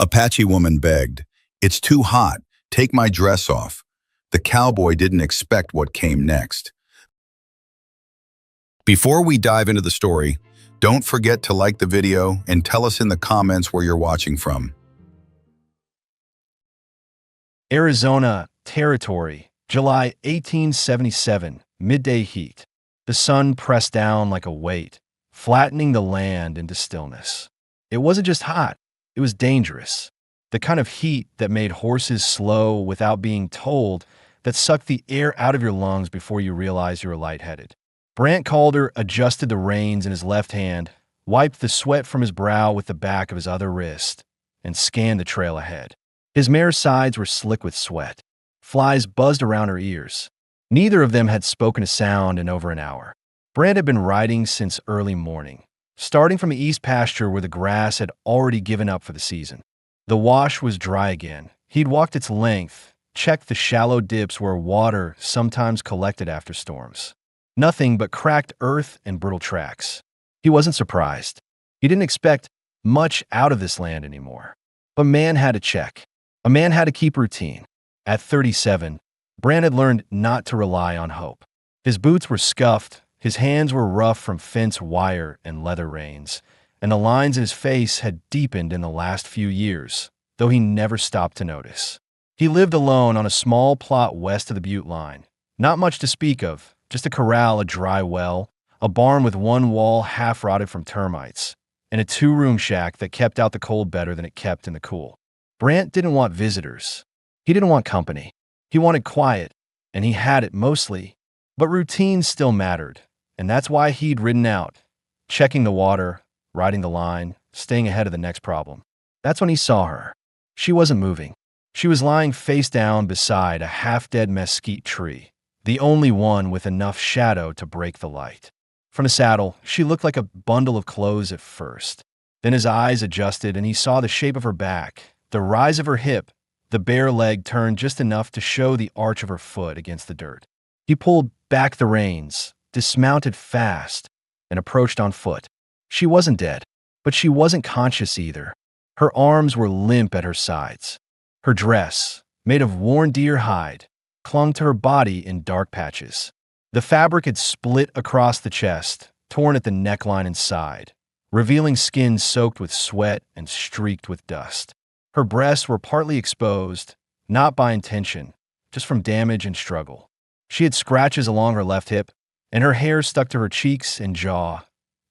Apache woman begged, "It's too hot. Take my dress off." The cowboy didn't expect what came next. Before we dive into the story, don't forget to like the video and tell us in the comments where you're watching from. Arizona Territory, July 1877, midday heat. The sun pressed down like a weight, flattening the land into stillness. It wasn't just hot, it was dangerous. The kind of heat that made horses slow without being told, that sucked the air out of your lungs before you realized you were lightheaded. Brant Calder adjusted the reins in his left hand, wiped the sweat from his brow with the back of his other wrist, and scanned the trail ahead. His mare's sides were slick with sweat. Flies buzzed around her ears. Neither of them had spoken a sound in over an hour. Brant had been riding since early morning, starting from the east pasture where the grass had already given up for the season. The wash was dry again. He'd walked its length, checked the shallow dips where water sometimes collected after storms. Nothing but cracked earth and brittle tracks. He wasn't surprised. He didn't expect much out of this land anymore. But man had to check. A man had to keep routine. At 37, Brant had learned not to rely on hope. His boots were scuffed, his hands were rough from fence wire and leather reins, and the lines in his face had deepened in the last few years, though he never stopped to notice. He lived alone on a small plot west of the Butte line. Not much to speak of, just a corral, a dry well, a barn with one wall half-rotted from termites, and a two-room shack that kept out the cold better than it kept in the cool. Brant didn't want visitors. He didn't want company. He wanted quiet, and he had it mostly. But routine still mattered, and that's why he'd ridden out, checking the water, riding the line, staying ahead of the next problem. That's when he saw her. She wasn't moving. She was lying face down beside a half-dead mesquite tree, the only one with enough shadow to break the light. From the saddle, she looked like a bundle of clothes at first. Then his eyes adjusted and he saw the shape of her back, the rise of her hip, the bare leg turned just enough to show the arch of her foot against the dirt. He pulled back the reins, dismounted fast, and approached on foot. She wasn't dead, but she wasn't conscious either. Her arms were limp at her sides. Her dress, made of worn deer hide, clung to her body in dark patches. The fabric had split across the chest, torn at the neckline and side, revealing skin soaked with sweat and streaked with dust. Her breasts were partly exposed, not by intention, just from damage and struggle. She had scratches along her left hip, and her hair stuck to her cheeks and jaw,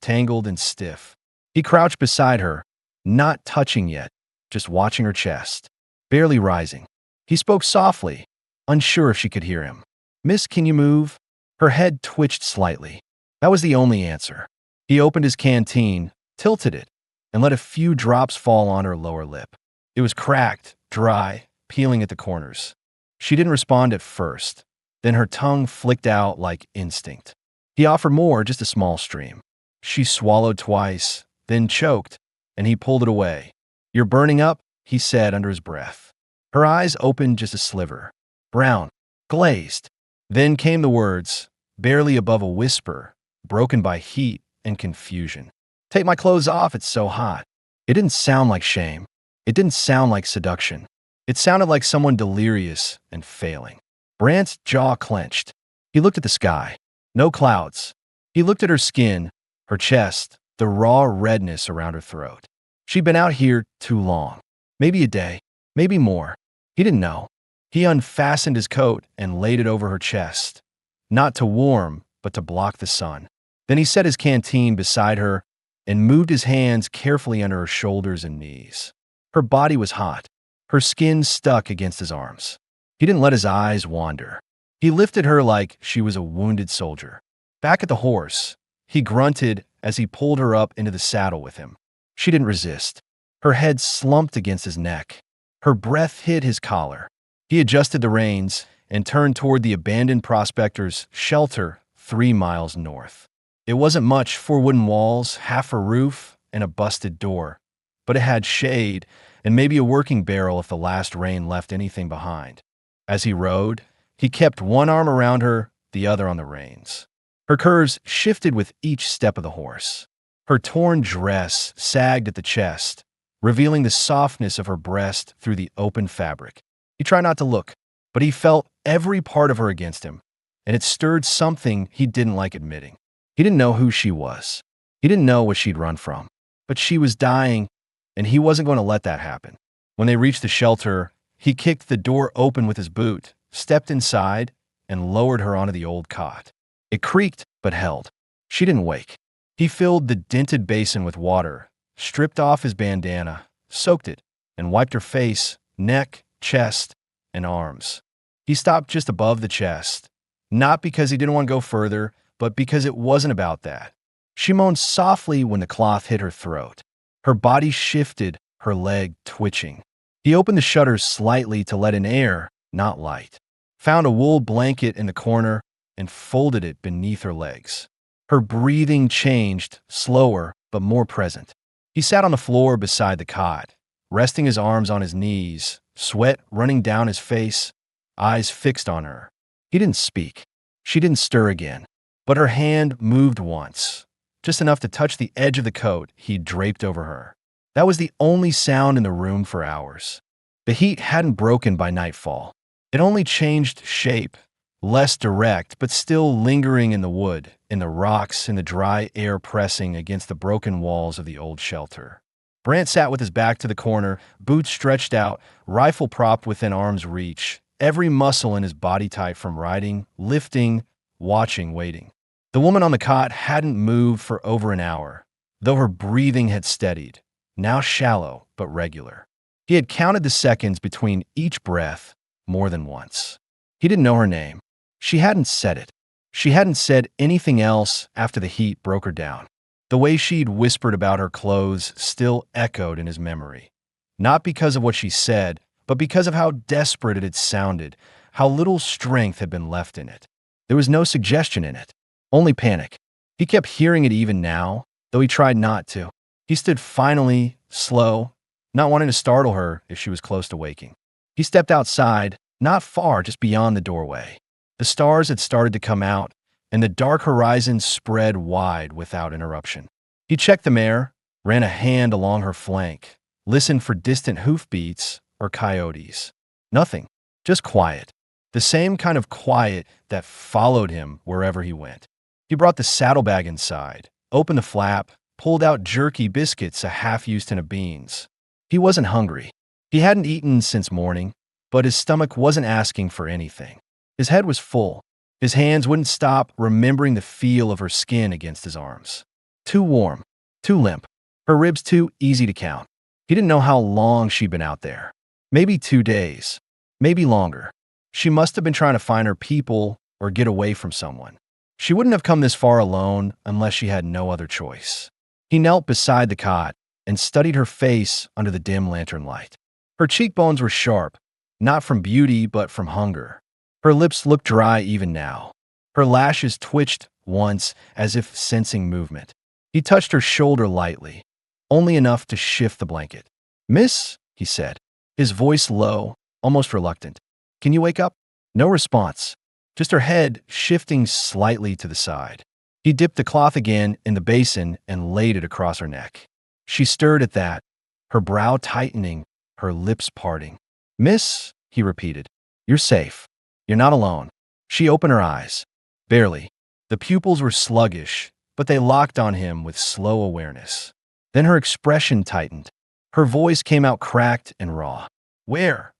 tangled and stiff. He crouched beside her, not touching yet, just watching her chest, barely rising. He spoke softly, unsure if she could hear him. "Miss, can you move?" Her head twitched slightly. That was the only answer. He opened his canteen, tilted it, and let a few drops fall on her lower lip. It was cracked, dry, peeling at the corners. She didn't respond at first. Then her tongue flicked out like instinct. He offered more, just a small stream. She swallowed twice, then choked, and he pulled it away. "You're burning up," he said under his breath. Her eyes opened just a sliver, brown, glazed. Then came the words, barely above a whisper, broken by heat and confusion. "Take my clothes off, it's so hot." It didn't sound like shame. It didn't sound like seduction. It sounded like someone delirious and failing. Brant's jaw clenched. He looked at the sky. No clouds. He looked at her skin, her chest, the raw redness around her throat. She'd been out here too long. Maybe a day, maybe more. He didn't know. He unfastened his coat and laid it over her chest, not to warm, but to block the sun. Then he set his canteen beside her and moved his hands carefully under her shoulders and knees. Her body was hot. Her skin stuck against his arms. He didn't let his eyes wander. He lifted her like she was a wounded soldier. Back at the horse, he grunted as he pulled her up into the saddle with him. She didn't resist. Her head slumped against his neck. Her breath hid his collar. He adjusted the reins and turned toward the abandoned prospector's shelter 3 miles north. It wasn't much, 4 wooden walls, half a roof, and a busted door. But it had shade and maybe a working barrel if the last rain left anything behind. As he rode, he kept one arm around her, the other on the reins. Her curves shifted with each step of the horse. Her torn dress sagged at the chest, revealing the softness of her breast through the open fabric. He tried not to look, but he felt every part of her against him, and it stirred something he didn't like admitting. He didn't know who she was. He didn't know what she'd run from. But she was dying, and he wasn't going to let that happen. When they reached the shelter, he kicked the door open with his boot, stepped inside, and lowered her onto the old cot. It creaked, but held. She didn't wake. He filled the dented basin with water, stripped off his bandana, soaked it, and wiped her face, neck, chest, and arms. He stopped just above the chest, not because he didn't want to go further, but because it wasn't about that. She moaned softly when the cloth hit her throat. Her body shifted, her leg twitching. He opened the shutters slightly to let in air, not light, found a wool blanket in the corner, and folded it beneath her legs. Her breathing changed, slower, but more present. He sat on the floor beside the cot, resting his arms on his knees, sweat running down his face, eyes fixed on her. He didn't speak. She didn't stir again, but her hand moved once, just enough to touch the edge of the coat he'd draped over her. That was the only sound in the room for hours. The heat hadn't broken by nightfall. It only changed shape, less direct, but still lingering in the wood, in the rocks, in the dry air pressing against the broken walls of the old shelter. Brant sat with his back to the corner, boots stretched out, rifle propped within arm's reach, every muscle in his body tight from riding, lifting, watching, waiting. The woman on the cot hadn't moved for over an hour, though her breathing had steadied, now shallow but regular. He had counted the seconds between each breath more than once. He didn't know her name. She hadn't said it. She hadn't said anything else after the heat broke her down. The way she'd whispered about her clothes still echoed in his memory. Not because of what she said, but because of how desperate it had sounded, how little strength had been left in it. There was no suggestion in it, only panic. He kept hearing it even now, though he tried not to. He stood finally, slow, not wanting to startle her if she was close to waking. He stepped outside, not far, just beyond the doorway. The stars had started to come out, and the dark horizon spread wide without interruption. He checked the mare, ran a hand along her flank, listened for distant hoofbeats or coyotes. Nothing, just quiet. The same kind of quiet that followed him wherever he went. He brought the saddlebag inside, opened the flap, pulled out jerky biscuits, a half-used tin of beans. He wasn't hungry. He hadn't eaten since morning, but his stomach wasn't asking for anything. His head was full. His hands wouldn't stop remembering the feel of her skin against his arms. Too warm, too limp, her ribs too easy to count. He didn't know how long she'd been out there. Maybe 2 days, maybe longer. She must have been trying to find her people or get away from someone. She wouldn't have come this far alone unless she had no other choice. He knelt beside the cot and studied her face under the dim lantern light. Her cheekbones were sharp, not from beauty but from hunger. Her lips looked dry even now. Her lashes twitched once as if sensing movement. He touched her shoulder lightly, only enough to shift the blanket. "Miss," he said, his voice low, almost reluctant. "Can you wake up?" No response, just her head shifting slightly to the side. He dipped the cloth again in the basin and laid it across her neck. She stirred at that, her brow tightening, her lips parting. "Miss," he repeated, "you're safe. You're not alone." She opened her eyes. Barely. The pupils were sluggish, but they locked on him with slow awareness. Then her expression tightened. Her voice came out cracked and raw. "Where?"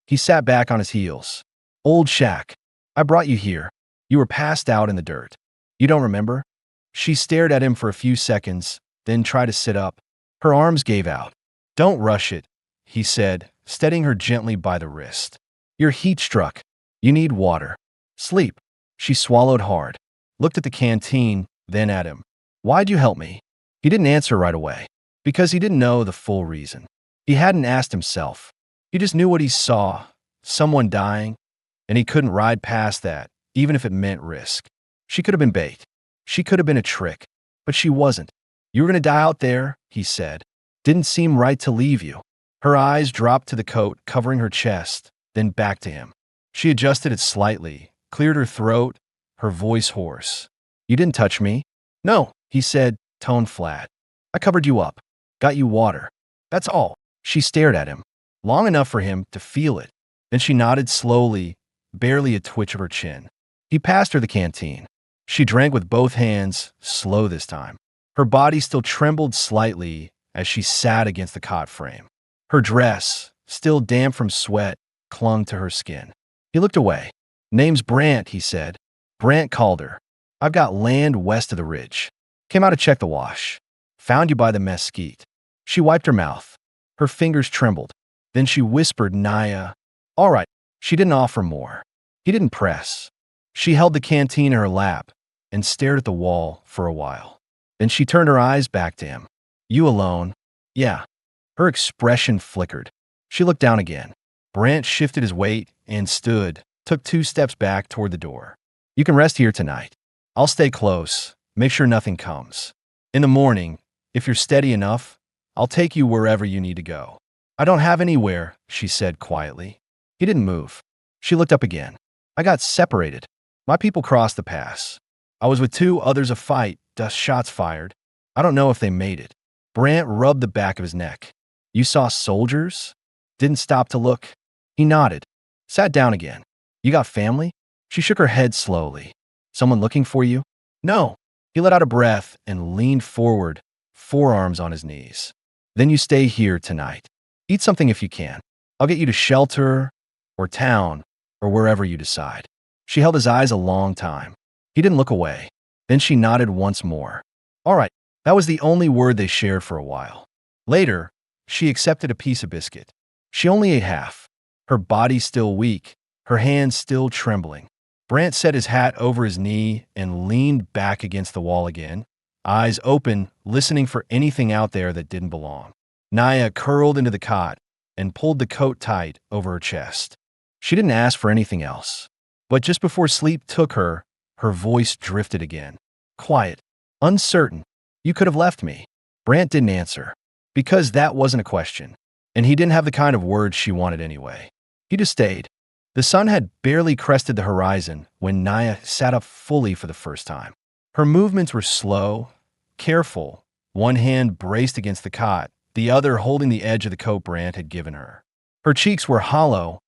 He sat back on his heels. "Old shack. I brought you here. You were passed out in the dirt. You don't remember?" She stared at him for a few seconds, then tried to sit up. Her arms gave out. "Don't rush it," he said, steadying her gently by the wrist. "You're heat-struck. You need water. Sleep." She swallowed hard, looked at the canteen, then at him. "Why'd you help me?" He didn't answer right away, because he didn't know the full reason. He hadn't asked himself. He just knew what he saw, someone dying, and he couldn't ride past that, even if it meant risk. She could have been bait. She could have been a trick, but she wasn't. "You were going to die out there," he said. "Didn't seem right to leave you." Her eyes dropped to the coat covering her chest, then back to him. She adjusted it slightly, cleared her throat, her voice hoarse. "You didn't touch me." "No," he said, tone flat. "I covered you up. Got you water." That's all. She stared at him, long enough for him to feel it. Then she nodded slowly, barely a twitch of her chin. He passed her the canteen. She drank with both hands, slow this time. Her body still trembled slightly as she sat against the cot frame. Her dress, still damp from sweat, clung to her skin. He looked away. Name's Brant, he said. Brant Calder. I've got land west of the ridge. Came out to check the wash. Found you by the mesquite. She wiped her mouth. Her fingers trembled. Then she whispered Naya. All right. She didn't offer more. He didn't press. She held the canteen in her lap and stared at the wall for a while. Then she turned her eyes back to him. You alone? Yeah. Her expression flickered. She looked down again. Brant shifted his weight and stood, took 2 steps back toward the door. You can rest here tonight. I'll stay close, make sure nothing comes. In the morning, if you're steady enough, I'll take you wherever you need to go. I don't have anywhere, she said quietly. He didn't move. She looked up again. I got separated. My people crossed the pass. I was with 2 others a fight, dust shots fired. I don't know if they made it. Brant rubbed the back of his neck. You saw soldiers? Didn't stop to look. He nodded. Sat down again. You got family? She shook her head slowly. Someone looking for you? No. He let out a breath and leaned forward, forearms on his knees. Then you stay here tonight. Eat something if you can. I'll get you to shelter or town or wherever you decide. She held his eyes a long time. He didn't look away. Then she nodded once more. All right. That was the only word they shared for a while. Later, she accepted a piece of biscuit. She only ate half. Her body still weak, her hands still trembling. Brant set his hat over his knee and leaned back against the wall again, eyes open, listening for anything out there that didn't belong. Naya curled into the cot and pulled the coat tight over her chest. She didn't ask for anything else. But just before sleep took her, her voice drifted again. Quiet, uncertain. You could have left me. Brant didn't answer, because that wasn't a question, and he didn't have the kind of words she wanted anyway. He just stayed. The sun had barely crested the horizon when Naya sat up fully for the first time. Her movements were slow, careful, one hand braced against the cot, the other holding the edge of the coat Brant had given her. Her cheeks were hollow,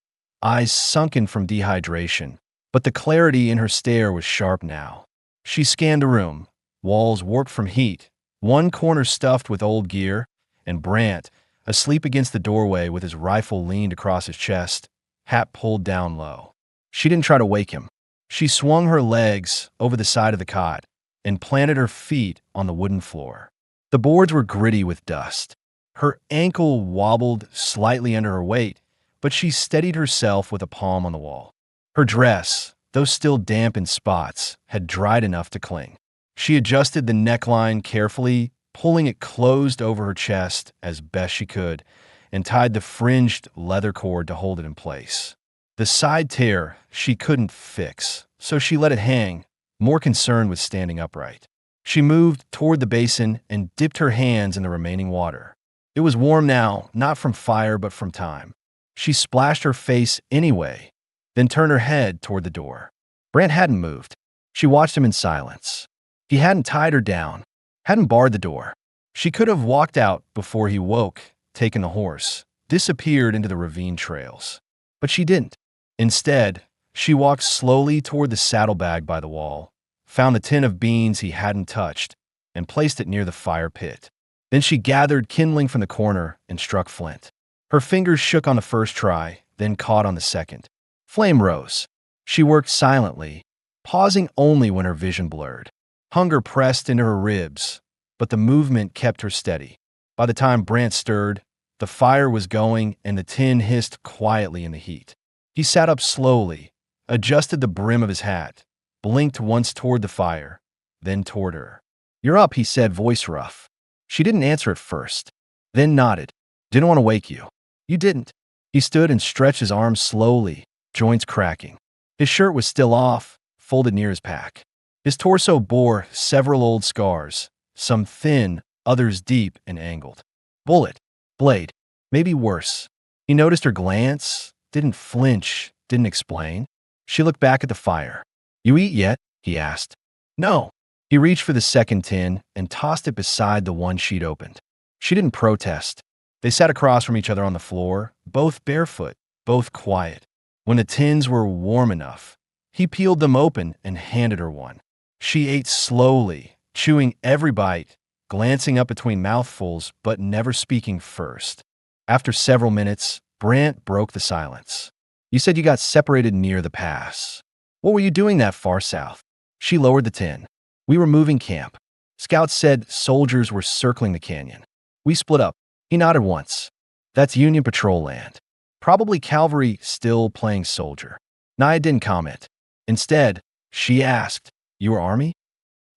eyes sunken from dehydration, but the clarity in her stare was sharp now. She scanned the room, walls warped from heat, one corner stuffed with old gear, and Brant, asleep against the doorway with his rifle leaned across his chest, hat pulled down low. She didn't try to wake him. She swung her legs over the side of the cot and planted her feet on the wooden floor. The boards were gritty with dust. Her ankle wobbled slightly under her weight, but she steadied herself with a palm on the wall. Her dress, though still damp in spots, had dried enough to cling. She adjusted the neckline carefully, pulling it closed over her chest as best she could, and tied the fringed leather cord to hold it in place. The side tear she couldn't fix, so she let it hang, more concerned with standing upright. She moved toward the basin and dipped her hands in the remaining water. It was warm now, not from fire but from time. She splashed her face anyway, then turned her head toward the door. Brant hadn't moved. She watched him in silence. He hadn't tied her down, hadn't barred the door. She could have walked out before he woke, taken the horse, disappeared into the ravine trails. But she didn't. Instead, she walked slowly toward the saddlebag by the wall, found the tin of beans he hadn't touched, and placed it near the fire pit. Then she gathered kindling from the corner and struck flint. Her fingers shook on the first try, then caught on the second. Flame rose. She worked silently, pausing only when her vision blurred. Hunger pressed into her ribs, but the movement kept her steady. By the time Brant stirred, the fire was going and the tin hissed quietly in the heat. He sat up slowly, adjusted the brim of his hat, blinked once toward the fire, then toward her. You're up, he said, voice rough. She didn't answer at first, then nodded. Didn't want to wake you. You didn't. He stood and stretched his arms slowly, joints cracking. His shirt was still off, folded near his pack. His torso bore several old scars, some thin, others deep and angled. Bullet, blade, maybe worse. He noticed her glance, didn't flinch, didn't explain. She looked back at the fire. You eat yet? He asked. No. He reached for the second tin and tossed it beside the one she'd opened. She didn't protest. They sat across from each other on the floor, both barefoot, both quiet. When the tins were warm enough, he peeled them open and handed her one. She ate slowly, chewing every bite, glancing up between mouthfuls but never speaking first. After several minutes, Brant broke the silence. You said you got separated near the pass. What were you doing that far south? She lowered the tin. We were moving camp. Scouts said soldiers were circling the canyon. We split up. He nodded once. That's Union patrol land. Probably cavalry still playing soldier. Nia didn't comment. Instead, she asked, You were Army?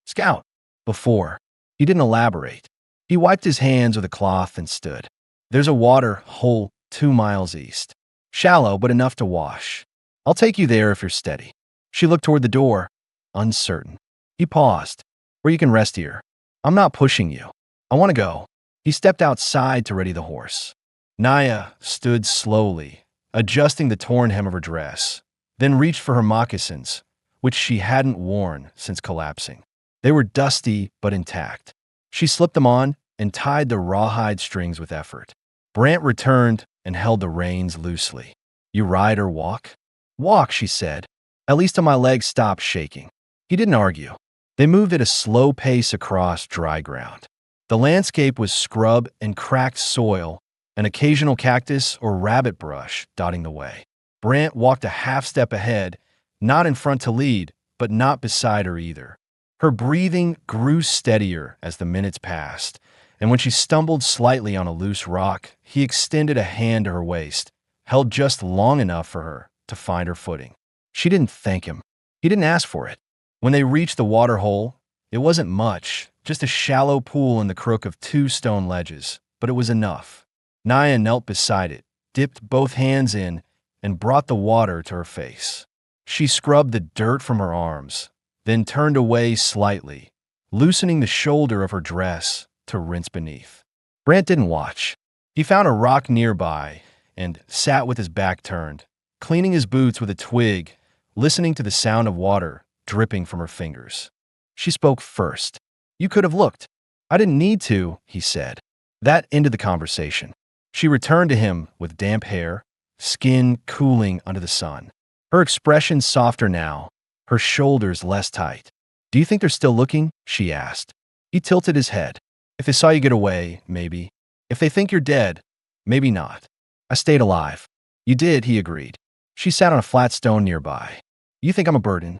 Scout. Before. He didn't elaborate. He wiped his hands with a cloth and stood. There's a water hole 2 miles east. Shallow, but enough to wash. I'll take you there if you're steady. She looked toward the door, uncertain. He paused. Where you can rest here. I'm not pushing you. I want to go. He stepped outside to ready the horse. Nia stood slowly, adjusting the torn hem of her dress, then reached for her moccasins, which she hadn't worn since collapsing. They were dusty but intact. She slipped them on and tied the rawhide strings with effort. Brant returned and held the reins loosely. You ride or walk? Walk, she said, at least till my legs stopped shaking. He didn't argue. They moved at a slow pace across dry ground. The landscape was scrub and cracked soil, an occasional cactus or rabbit brush dotting the way. Brant walked a half step ahead, not in front to lead, but not beside her either. Her breathing grew steadier as the minutes passed, and when she stumbled slightly on a loose rock, he extended a hand to her waist, held just long enough for her to find her footing. She didn't thank him. He didn't ask for it. When they reached the water hole, it wasn't much, just a shallow pool in the crook of 2 stone ledges, but it was enough. Nia knelt beside it, dipped both hands in, and brought the water to her face. She scrubbed the dirt from her arms, then turned away slightly, loosening the shoulder of her dress to rinse beneath. Brant didn't watch. He found a rock nearby and sat with his back turned, cleaning his boots with a twig, listening to the sound of water dripping from her fingers. She spoke first. You could have looked. I didn't need to, he said. That ended the conversation. She returned to him with damp hair, skin cooling under the sun. Her expression softer now, her shoulders less tight. Do you think they're still looking? She asked. He tilted his head. If they saw you get away, maybe. If they think you're dead, maybe not. I stayed alive. You did, he agreed. She sat on a flat stone nearby. You think I'm a burden?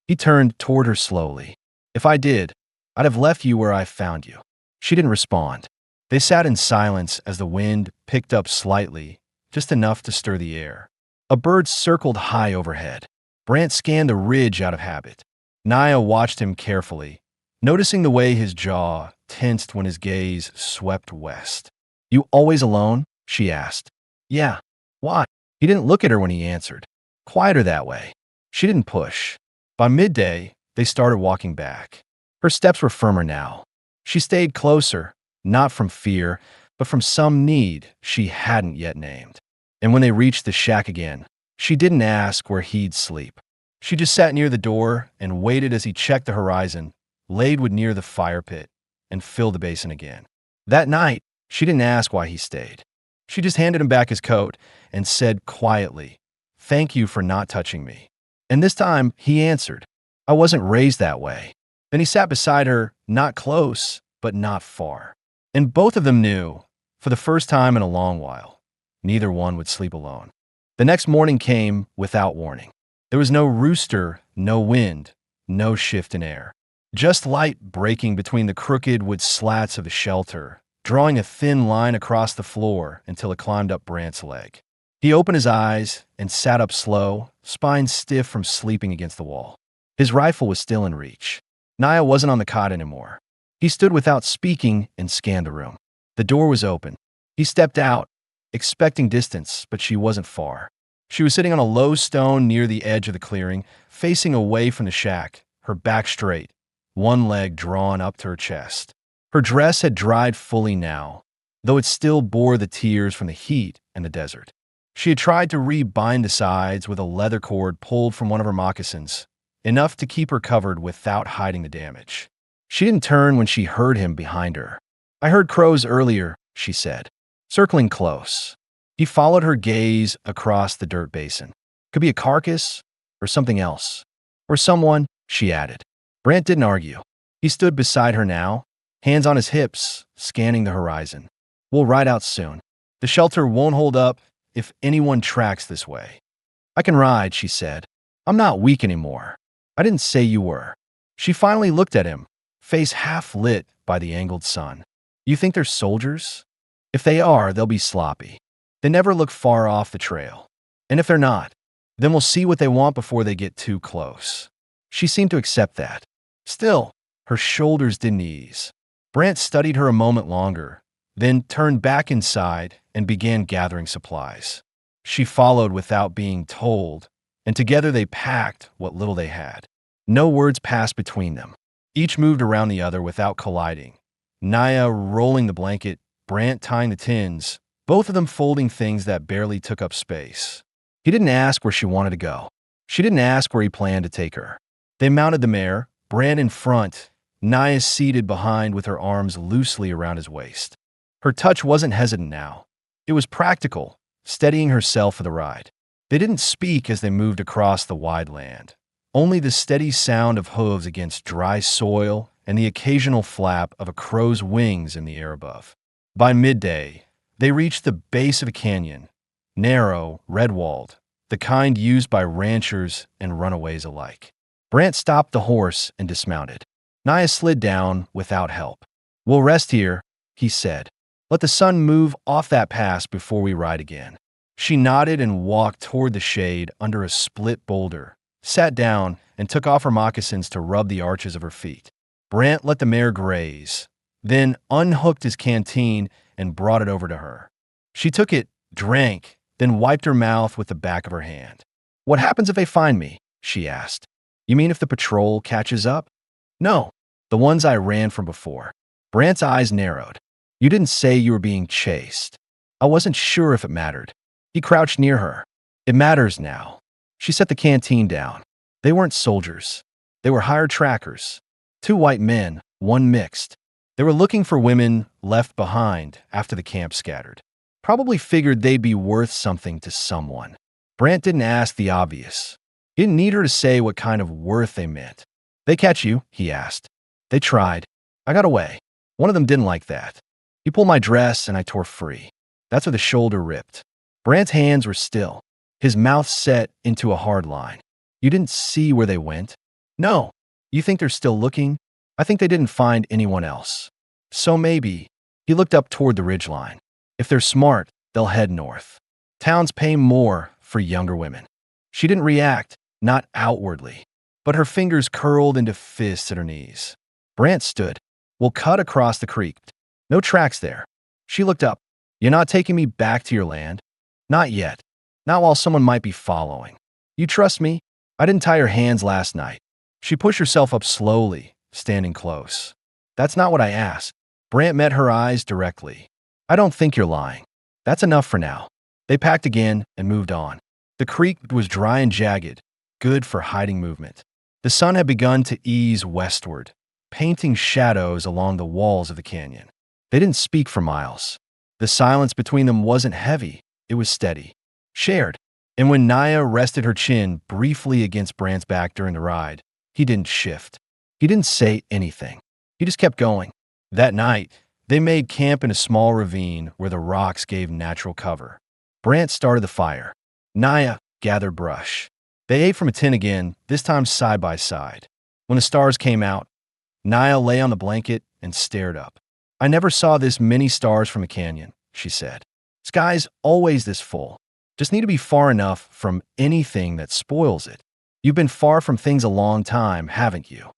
He turned toward her slowly. If I did, I'd have left you where I found you. She didn't respond. They sat in silence as the wind picked up slightly, just enough to stir the air. A bird circled high overhead. Brant scanned the ridge out of habit. Nia watched him carefully, noticing the way his jaw tensed when his gaze swept west. You always alone? She asked. Yeah. Why? He didn't look at her when he answered. Quieter that way. She didn't push. By midday, they started walking back. Her steps were firmer now. She stayed closer, not from fear, but from some need she hadn't yet named. And when they reached the shack again, she didn't ask where he'd sleep. She just sat near the door and waited as he checked the horizon, laid wood near the fire pit, and filled the basin again. That night, she didn't ask why he stayed. She just handed him back his coat and said quietly, Thank you for not touching me. And this time, he answered, I wasn't raised that way. Then he sat beside her, not close, but not far. And both of them knew, for the first time in a long while, neither one would sleep alone. The next morning came without warning. There was no rooster, no wind, no shift in air. Just light breaking between the crooked wood slats of the shelter, drawing a thin line across the floor until it climbed up Brant's leg. He opened his eyes and sat up slow, spine stiff from sleeping against the wall. His rifle was still in reach. Nia wasn't on the cot anymore. He stood without speaking and scanned the room. The door was open. He stepped out, expecting distance, but she wasn't far. She was sitting on a low stone near the edge of the clearing, facing away from the shack, her back straight, one leg drawn up to her chest. Her dress had dried fully now, though it still bore the tears from the heat and the desert. She had tried to rebind the sides with a leather cord pulled from one of her moccasins, enough to keep her covered without hiding the damage. She didn't turn when she heard him behind her. I heard crows earlier, she said. circling close. He followed her gaze across the dirt basin. Could be a carcass or something else. Or someone, she added. Brant didn't argue. He stood beside her now, hands on his hips, scanning the horizon. We'll ride out soon. The shelter won't hold up if anyone tracks this way. I can ride, she said. I'm not weak anymore. I didn't say you were. She finally looked at him, face half lit by the angled sun. You think they're soldiers? If they are, they'll be sloppy. They never look far off the trail. And if they're not, then we'll see what they want before they get too close. She seemed to accept that. Still, her shoulders didn't ease. Brant studied her a moment longer, then turned back inside and began gathering supplies. She followed without being told, and together they packed what little they had. No words passed between them. Each moved around the other without colliding. Naya rolling the blanket, Brant tying the tins, both of them folding things that barely took up space. He didn't ask where she wanted to go. She didn't ask where he planned to take her. They mounted the mare, Brant in front, Naya seated behind with her arms loosely around his waist. Her touch wasn't hesitant now. It was practical, steadying herself for the ride. They didn't speak as they moved across the wide land. Only the steady sound of hooves against dry soil and the occasional flap of a crow's wings in the air above. By midday, they reached the base of a canyon, narrow, red-walled, the kind used by ranchers and runaways alike. Brant stopped the horse and dismounted. Naya slid down without help. We'll rest here, he said. Let the sun move off that pass before we ride again. She nodded and walked toward the shade under a split boulder, sat down, and took off her moccasins to rub the arches of her feet. Brant let the mare graze, then unhooked his canteen and brought it over to her. She took it, drank, then wiped her mouth with the back of her hand. What happens if they find me? She asked. You mean if the patrol catches up? No, the ones I ran from before. Brant's eyes narrowed. You didn't say you were being chased. I wasn't sure if it mattered. He crouched near her. It matters now. She set the canteen down. They weren't soldiers. They were hired trackers. 2 white men, 1 mixed. They were looking for women left behind after the camp scattered. Probably figured they'd be worth something to someone. Brant didn't ask the obvious. He didn't need her to say what kind of worth they meant. They catch you? He asked. They tried. I got away. One of them didn't like that. He pulled my dress and I tore free. That's where the shoulder ripped. Brant's hands were still, his mouth set into a hard line. You didn't see where they went? No. You think they're still looking? I think they didn't find anyone else. So maybe. He looked up toward the ridgeline. If they're smart, they'll head north. Towns pay more for younger women. She didn't react, not outwardly, but her fingers curled into fists at her knees. Brant stood. We'll cut across the creek. No tracks there. She looked up. You're not taking me back to your land? Not yet. Not while someone might be following. You trust me? I didn't tie her hands last night. She pushed herself up slowly, standing close. That's not what I asked. Brant met her eyes directly. I don't think you're lying. That's enough for now. They packed again and moved on. The creek was dry and jagged, good for hiding movement. The sun had begun to ease westward, painting shadows along the walls of the canyon. They didn't speak for miles. The silence between them wasn't heavy, it was steady, shared. And when Naya rested her chin briefly against Brant's back during the ride, he didn't shift. He didn't say anything. He just kept going. That night, they made camp in a small ravine where the rocks gave natural cover. Brant started the fire. Naya gathered brush. They ate from a tin again, this time side by side. When the stars came out, Naya lay on the blanket and stared up. I never saw this many stars from a canyon, she said. Sky's always this full. Just need to be far enough from anything that spoils it. You've been far from things a long time, haven't you?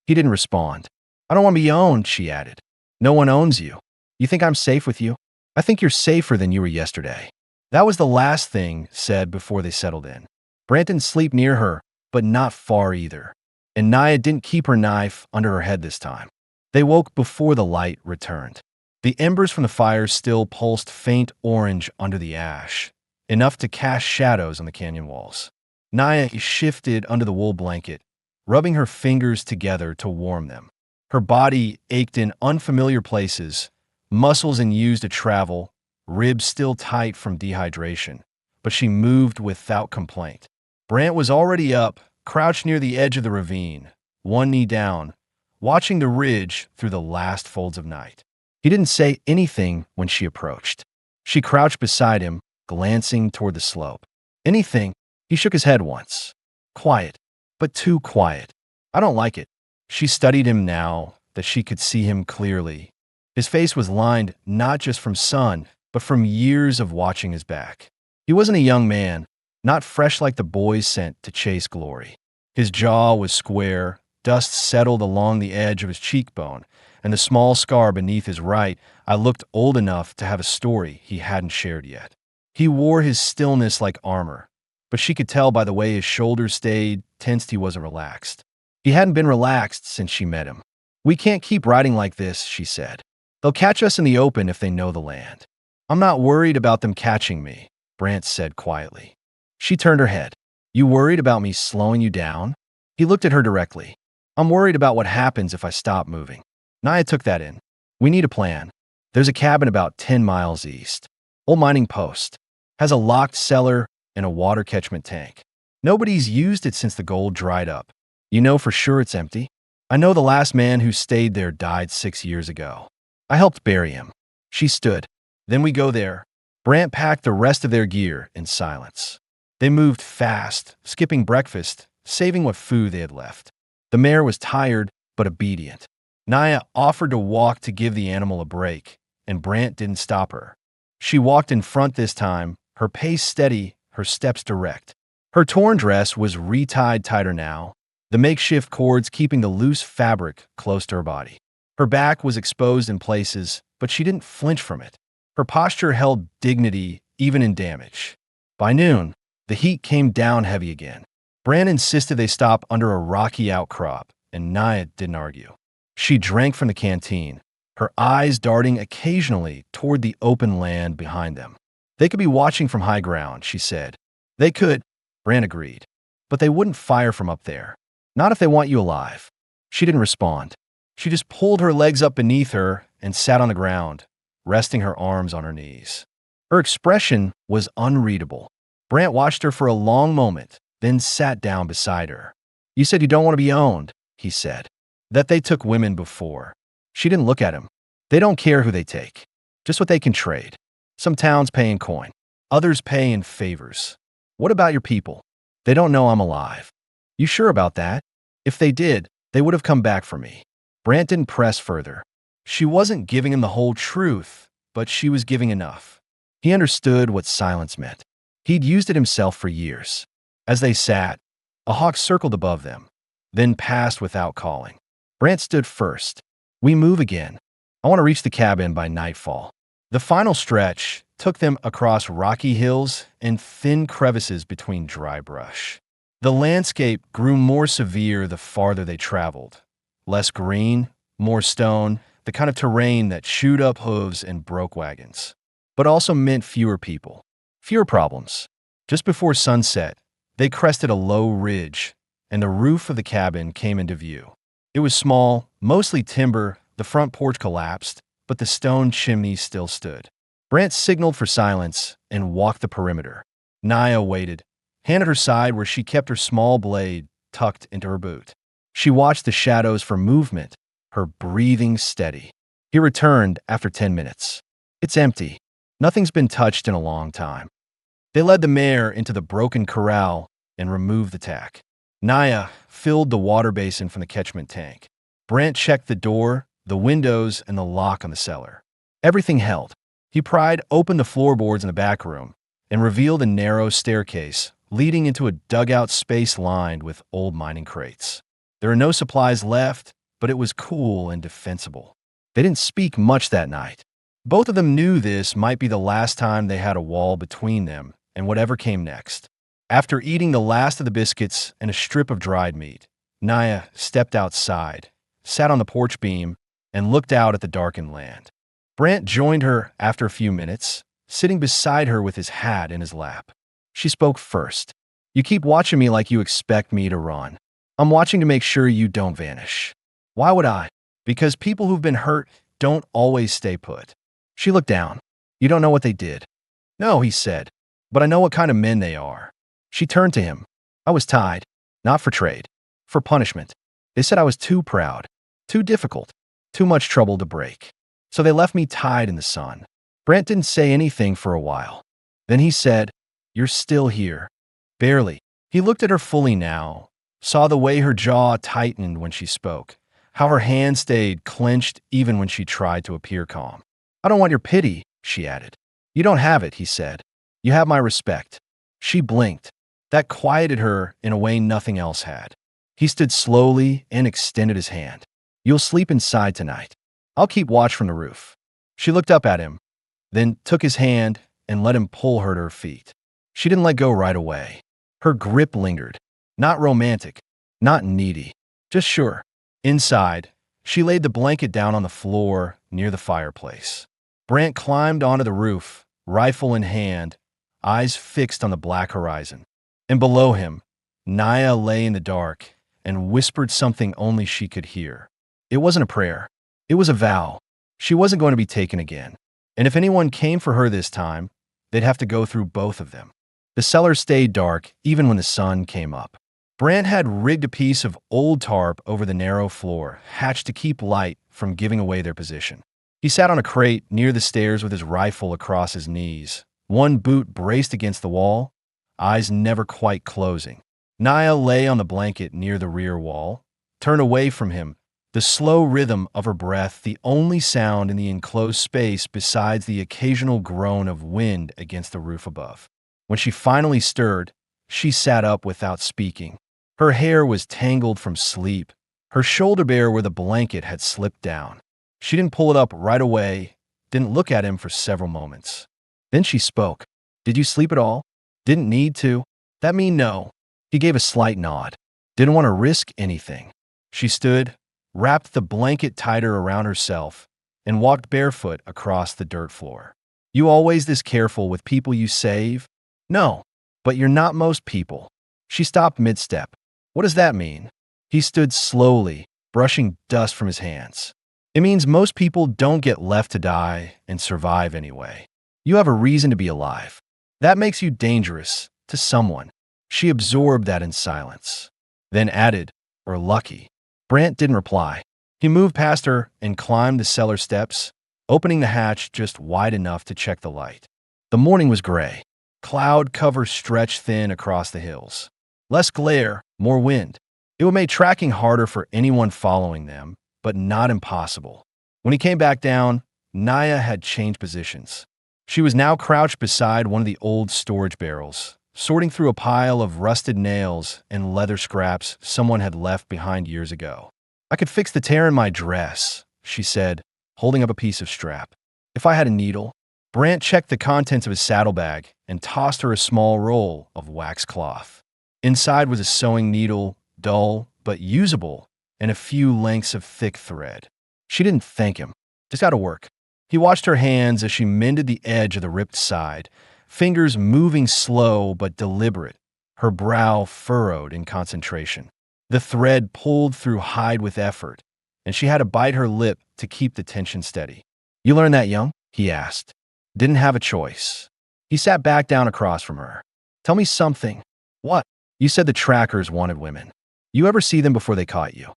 He didn't respond. I don't want to be owned, she added. No one owns you. You think I'm safe with you? I think you're safer than you were yesterday. That was the last thing said before they settled in. Brant didn't sleep near her, but not far either. And Naya didn't keep her knife under her head this time. They woke before the light returned. The embers from the fire still pulsed faint orange under the ash, enough to cast shadows on the canyon walls. Naya shifted under the wool blanket, rubbing her fingers together to warm them. Her body ached in unfamiliar places, muscles unused to travel, ribs still tight from dehydration, but she moved without complaint. Brant was already up, crouched near the edge of the ravine, one knee down, watching the ridge through the last folds of night. He didn't say anything when she approached. She crouched beside him, glancing toward the slope. Anything? He shook his head once. Quiet, but too quiet. I don't like it. She studied him now that she could see him clearly. His face was lined not just from sun, but from years of watching his back. He wasn't a young man, not fresh like the boys sent to chase glory. His jaw was square, dust settled along the edge of his cheekbone, and the small scar beneath his right eye looked old enough to have a story he hadn't shared yet. He wore his stillness like armor, but she could tell by the way his shoulders stayed tensed he wasn't relaxed. He hadn't been relaxed since she met him. "We can't keep riding like this," she said. "They'll catch us in the open if they know the land." "I'm not worried about them catching me," Brant said quietly. She turned her head. "You worried about me slowing you down?" He looked at her directly. "I'm worried about what happens if I stop moving." Naya took that in. "We need a plan. There's a cabin about 10 miles east. Old mining post. Has a locked cellar and a water catchment tank. Nobody's used it since the gold dried up. You know for sure it's empty? I know the last man who stayed there died 6 years ago. I helped bury him." She stood. "Then we go there." Brant packed the rest of their gear in silence. They moved fast, skipping breakfast, saving what food they had left. The mare was tired but obedient. Naya offered to walk to give the animal a break, and Brant didn't stop her. She walked in front this time, her pace steady, her steps direct. Her torn dress was retied tighter now, the makeshift cords keeping the loose fabric close to her body. Her back was exposed in places, but she didn't flinch from it. Her posture held dignity even in damage. By noon, the heat came down heavy again. Brant insisted they stop under a rocky outcrop, and Naya didn't argue. She drank from the canteen, her eyes darting occasionally toward the open land behind them. "They could be watching from high ground," she said. "They could," Brant agreed. "But they wouldn't fire from up there. Not if they want you alive." She didn't respond. She just pulled her legs up beneath her and sat on the ground, resting her arms on her knees. Her expression was unreadable. Brant watched her for a long moment, then sat down beside her. "You said you don't want to be owned," he said. "That they took women before." She didn't look at him. "They don't care who they take, just what they can trade. Some towns pay in coin, others pay in favors. What about your people? They don't know I'm alive." "You sure about that? If they did, they would have come back for me." Brant didn't press further. She wasn't giving him the whole truth, but she was giving enough. He understood what silence meant. He'd used it himself for years. As they sat, a hawk circled above them, then passed without calling. Brant stood first. "We move again. I want to reach the cabin by nightfall." The final stretch took them across rocky hills and thin crevices between dry brush. The landscape grew more severe the farther they traveled. Less green, more stone, the kind of terrain that chewed up hooves and broke wagons. But also meant fewer people, fewer problems. Just before sunset, they crested a low ridge, and the roof of the cabin came into view. It was small, mostly timber, the front porch collapsed, but the stone chimney still stood. Brant signaled for silence and walked the perimeter. Naya waited, hand at her side where she kept her small blade tucked into her boot. She watched the shadows for movement, her breathing steady. He returned after 10 minutes. "It's empty. Nothing's been touched in a long time." They led the mare into the broken corral and removed the tack. Naya filled the water basin from the catchment tank. Brant checked the door, the windows, and the lock on the cellar. Everything held. He pried open the floorboards in the back room and revealed a narrow staircase leading into a dugout space lined with old mining crates. There were no supplies left, but it was cool and defensible. They didn't speak much that night. Both of them knew this might be the last time they had a wall between them and whatever came next. After eating the last of the biscuits and a strip of dried meat, Naya stepped outside, sat on the porch beam, and looked out at the darkened land. Brant joined her after a few minutes, sitting beside her with his hat in his lap. She spoke first. "You keep watching me like you expect me to run. I'm watching to make sure you don't vanish." "Why would I?" "Because people who've been hurt don't always stay put." She looked down. You don't know what they did." "No," he said, "but I know what kind of men they are." She turned to him. "I was tied, not for trade, for punishment. They said I was too proud, too difficult, too much trouble to break. So they left me tied in the sun." Brant didn't say anything for a while. Then he said, "You're still here." "Barely." He looked at her fully now, saw the way her jaw tightened when she spoke, how her hand stayed clenched even when she tried to appear calm. "I don't want your pity," she added. "You don't have it," he said. "You have my respect." She blinked. That quieted her in a way nothing else had. He stood slowly and extended his hand. "You'll sleep inside tonight. I'll keep watch from the roof." She looked up at him, then took his hand and let him pull her to her feet. She didn't let go right away. Her grip lingered. Not romantic, not needy, just sure. Inside, she laid the blanket down on the floor near the fireplace. Brant climbed onto the roof, rifle in hand, eyes fixed on the black horizon. And below him, Naya lay in the dark and whispered something only she could hear. It wasn't a prayer. It was a vow. She wasn't going to be taken again. And if anyone came for her this time, they'd have to go through both of them. The cellar stayed dark even when the sun came up. Brant had rigged a piece of old tarp over the narrow floor, hatched to keep light from giving away their position. He sat on a crate near the stairs with his rifle across his knees, one boot braced against the wall, eyes never quite closing. Naya lay on the blanket near the rear wall, turned away from him, the slow rhythm of her breath the only sound in the enclosed space besides the occasional groan of wind against the roof above. When she finally stirred, she sat up without speaking. Her hair was tangled from sleep, her shoulder bare where the blanket had slipped down. She didn't pull it up right away, didn't look at him for several moments. Then she spoke. "Did you sleep at all?" "Didn't need to." "That mean no." He gave a slight nod. "Didn't want to risk anything." She stood, wrapped the blanket tighter around herself, and walked barefoot across the dirt floor. "You always this careful with people you save?" "No, but you're not most people." She stopped mid-step. "What does that mean?" He stood slowly, brushing dust from his hands. "It means most people don't get left to die and survive anyway. You have a reason to be alive. That makes you dangerous to someone." She absorbed that in silence, then added, "Or lucky." Brant didn't reply. He moved past her and climbed the cellar steps, opening the hatch just wide enough to check the light. The morning was gray. Cloud cover stretched thin across the hills. Less glare, more wind. It would make tracking harder for anyone following them, but not impossible. When he came back down, Naya had changed positions. She was now crouched beside one of the old storage barrels, sorting through a pile of rusted nails and leather scraps someone had left behind years ago. "I could fix the tear in my dress," she said, holding up a piece of strap. "If I had a needle." Brant checked the contents of his saddlebag and tossed her a small roll of wax cloth. Inside was a sewing needle, dull but usable, and a few lengths of thick thread. She didn't thank him. "Just gotta work." He watched her hands as she mended the edge of the ripped side, fingers moving slow but deliberate, her brow furrowed in concentration. The thread pulled through hide with effort, and she had to bite her lip to keep the tension steady. "You learned that young?" he asked. "Didn't have a choice." He sat back down across from her. "Tell me something." "What?" "You said the trackers wanted women. You ever see them before they caught you?"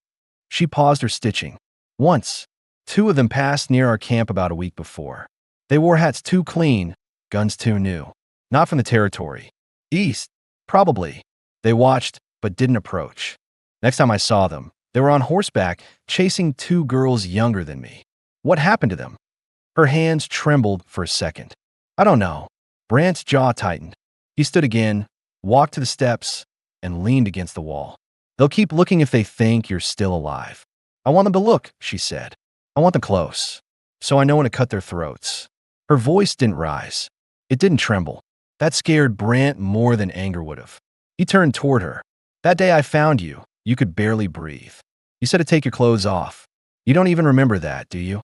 She paused her stitching. "Once. 2 of them passed near our camp about a week before. They wore hats too clean, guns too new. Not from the territory. East, probably. They watched, but didn't approach. Next time I saw them, they were on horseback, chasing 2 girls younger than me. What happened to them?" Her hands trembled for a second. "I don't know." Brant's jaw tightened. He stood again, walked to the steps, and leaned against the wall. "They'll keep looking if they think you're still alive." "I want them to look," she said. "I want them close, so I know when to cut their throats." Her voice didn't rise. It didn't tremble. That scared Brant more than anger would have. He turned toward her. "That day I found you, you could barely breathe. You said to take your clothes off. You don't even remember that, do you?"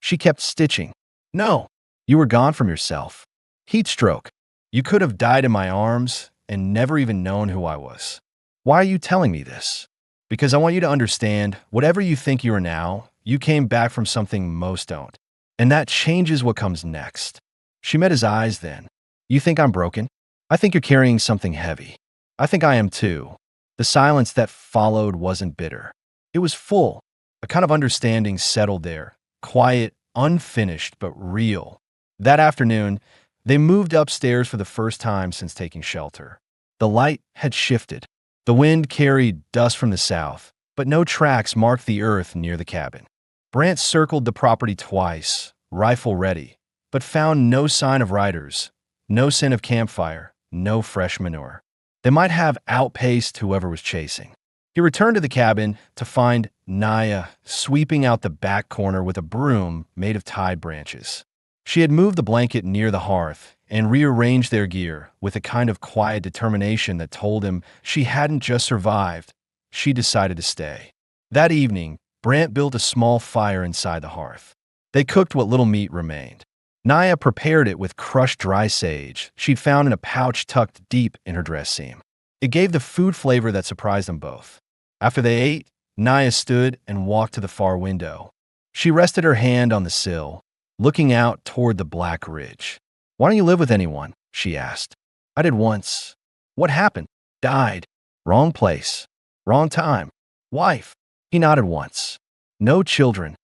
She kept stitching. "No, you were gone from yourself. Heat stroke. You could have died in my arms and never even known who I was. Why are you telling me this?" "Because I want you to understand, whatever you think you are now, you came back from something most don't. And that changes what comes next." She met his eyes then. You think I'm broken? I think you're carrying something heavy. I think I am too. The silence that followed wasn't bitter. It was full. A kind of understanding settled there, quiet, unfinished, but real. That afternoon, they moved upstairs for the first time since taking shelter. The light had shifted. The wind carried dust from the south, but no tracks marked the earth near the cabin. Brant circled the property twice, rifle ready, but found no sign of riders, no scent of campfire, no fresh manure. They might have outpaced whoever was chasing. He returned to the cabin to find Naya sweeping out the back corner with a broom made of tied branches. She had moved the blanket near the hearth and rearranged their gear with a kind of quiet determination that told him she hadn't just survived, she decided to stay. That evening, Brant built a small fire inside the hearth. They cooked what little meat remained. Naya prepared it with crushed dry sage she'd found in a pouch tucked deep in her dress seam. It gave the food flavor that surprised them both. After they ate, Naya stood and walked to the far window. She rested her hand on the sill, looking out toward the black ridge. Why don't you live with anyone? She asked. I did once. What happened? Died. Wrong place. Wrong time. Wife. He nodded once. No children.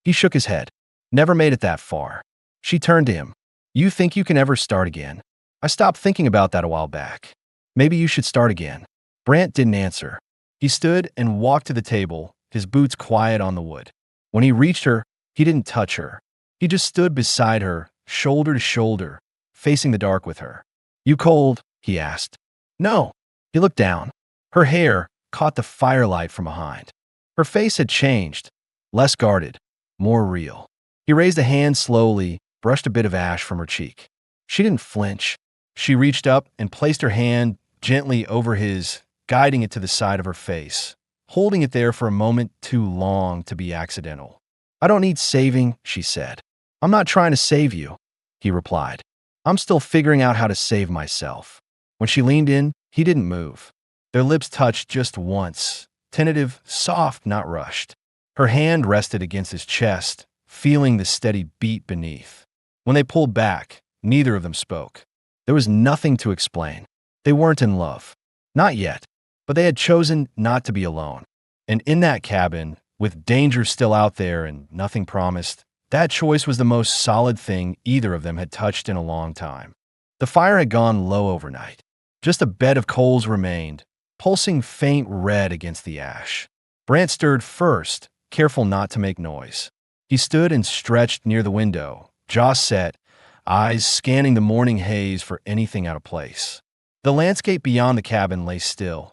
He shook his head. Never made it that far. She turned to him. You think you can ever start again? I stopped thinking about that a while back. Maybe you should start again. Brant didn't answer. He stood and walked to the table, his boots quiet on the wood. When he reached her, he didn't touch her. He just stood beside her, shoulder to shoulder, facing the dark with her. You cold? He asked. No. He looked down. Her hair caught the firelight from behind. Her face had changed, less guarded, more real. He raised a hand slowly, brushed a bit of ash from her cheek. She didn't flinch. She reached up and placed her hand gently over his, guiding it to the side of her face, holding it there for a moment too long to be accidental. I don't need saving, she said. I'm not trying to save you, he replied. I'm still figuring out how to save myself. When she leaned in, he didn't move. Their lips touched just once, tentative, soft, not rushed. Her hand rested against his chest, feeling the steady beat beneath. When they pulled back, neither of them spoke. There was nothing to explain. They weren't in love. Not yet. But they had chosen not to be alone. And in that cabin, with danger still out there and nothing promised, that choice was the most solid thing either of them had touched in a long time. The fire had gone low overnight. Just a bed of coals remained, pulsing faint red against the ash. Brant stirred first, careful not to make noise. He stood and stretched near the window, jaw set, eyes scanning the morning haze for anything out of place. The landscape beyond the cabin lay still.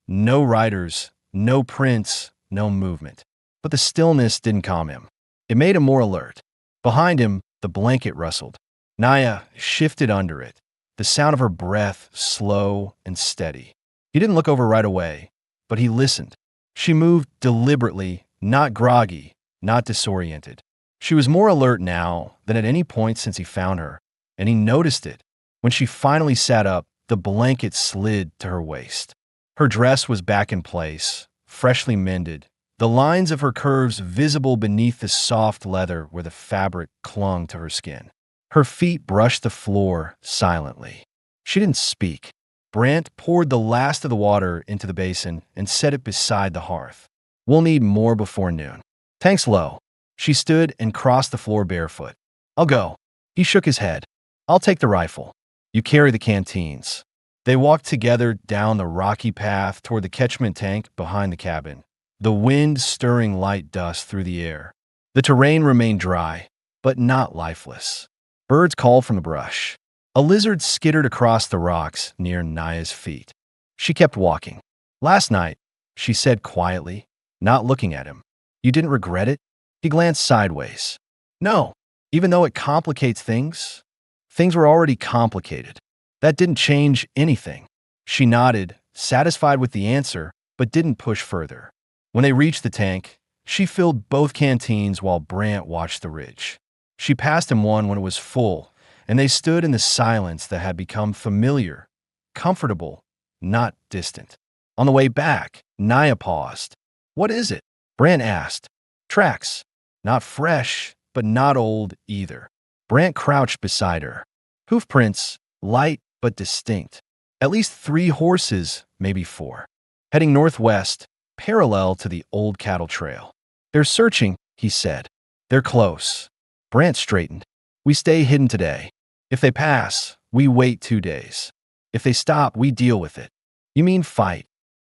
No riders, no prints, no movement. But the stillness didn't calm him. It made him more alert. Behind him, the blanket rustled. Naya shifted under it, the sound of her breath slow and steady. He didn't look over right away, but he listened. She moved deliberately, not groggy, not disoriented. She was more alert now than at any point since he found her, and he noticed it. When she finally sat up, the blanket slid to her waist. Her dress was back in place, freshly mended, the lines of her curves visible beneath the soft leather where the fabric clung to her skin. Her feet brushed the floor silently. She didn't speak. Brant poured the last of the water into the basin and set it beside the hearth. We'll need more before noon. Thanks, Lo. She stood and crossed the floor barefoot. I'll go. He shook his head. I'll take the rifle. You carry the canteens. They walked together down the rocky path toward the catchment tank behind the cabin, the wind stirring light dust through the air. The terrain remained dry, but not lifeless. Birds called from the brush. A lizard skittered across the rocks near Naya's feet. She kept walking. Last night, she said quietly, not looking at him. You didn't regret it? He glanced sideways. No, even though it complicates things, things were already complicated. That didn't change anything. She nodded, satisfied with the answer, but didn't push further. When they reached the tank, she filled both canteens while Brant watched the ridge. She passed him one when it was full, and they stood in the silence that had become familiar, comfortable, not distant. On the way back, Naya paused. What is it? Brant asked. Tracks. Not fresh, but not old either. Brant crouched beside her. Hoof prints, light but distinct. At least 3 horses, maybe 4. Heading northwest, parallel to the old cattle trail. They're searching, he said. They're close. Brant straightened. We stay hidden today. If they pass, we wait 2 days. If they stop, we deal with it. You mean fight?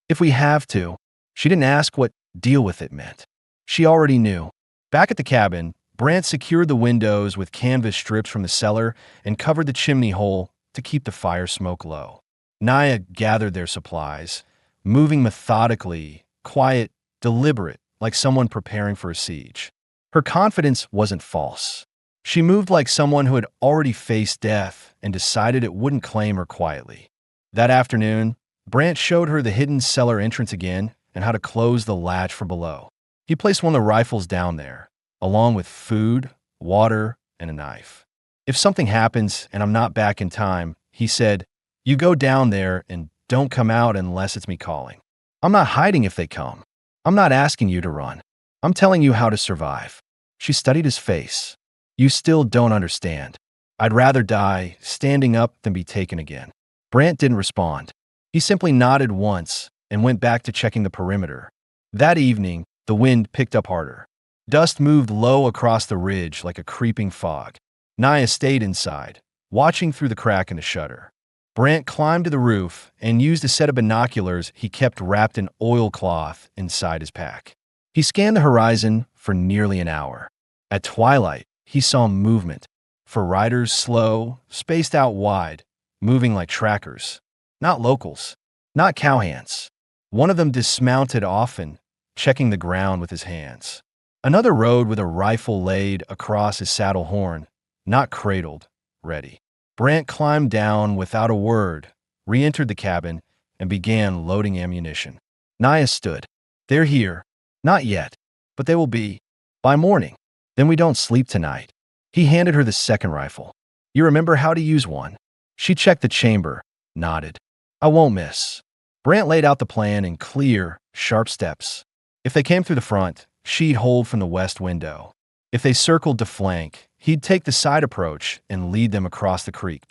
If we have to. She didn't ask what deal with it meant. She already knew. Back at the cabin, Brant secured the windows with canvas strips from the cellar and covered the chimney hole to keep the fire smoke low. Naya gathered their supplies, moving methodically, quiet, deliberate, like someone preparing for a siege. Her confidence wasn't false. She moved like someone who had already faced death and decided it wouldn't claim her quietly. That afternoon, Brant showed her the hidden cellar entrance again and how to close the latch from below. He placed one of the rifles down there, along with food, water, and a knife. If something happens and I'm not back in time, he said, you go down there and don't come out unless it's me calling. I'm not hiding if they come. I'm not asking you to run. I'm telling you how to survive. She studied his face. You still don't understand. I'd rather die standing up than be taken again. Brant didn't respond. He simply nodded once and went back to checking the perimeter. That evening, the wind picked up harder. Dust moved low across the ridge like a creeping fog. Naya stayed inside, watching through the crack in the shutter. Brant climbed to the roof and used a set of binoculars he kept wrapped in oilcloth inside his pack. He scanned the horizon for nearly an hour. At twilight, he saw movement. For riders slow, spaced out wide, moving like trackers. Not locals, not cowhands. One of them dismounted often, checking the ground with his hands. Another rode with a rifle laid across his saddle horn, not cradled, ready. Brant climbed down without a word, re-entered the cabin, and began loading ammunition. Naya stood. They're here. Not yet, but they will be. By morning. Then we don't sleep tonight. He handed her the second rifle. You remember how to use one? She checked the chamber, nodded. I won't miss. Brant laid out the plan in clear, sharp steps. If they came through the front, she'd hold from the west window. If they circled to flank, he'd take the side approach and lead them across the creek.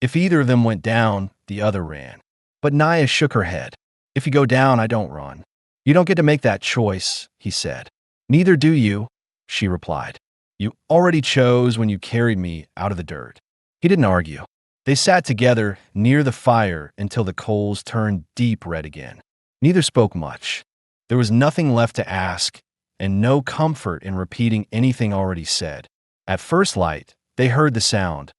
If either of them went down, the other ran. But Naya shook her head. If you go down, I don't run. You don't get to make that choice, he said. Neither do you, she replied. You already chose when you carried me out of the dirt. He didn't argue. They sat together near the fire until the coals turned deep red again. Neither spoke much. There was nothing left to ask, and no comfort in repeating anything already said. At first light, they heard the sound,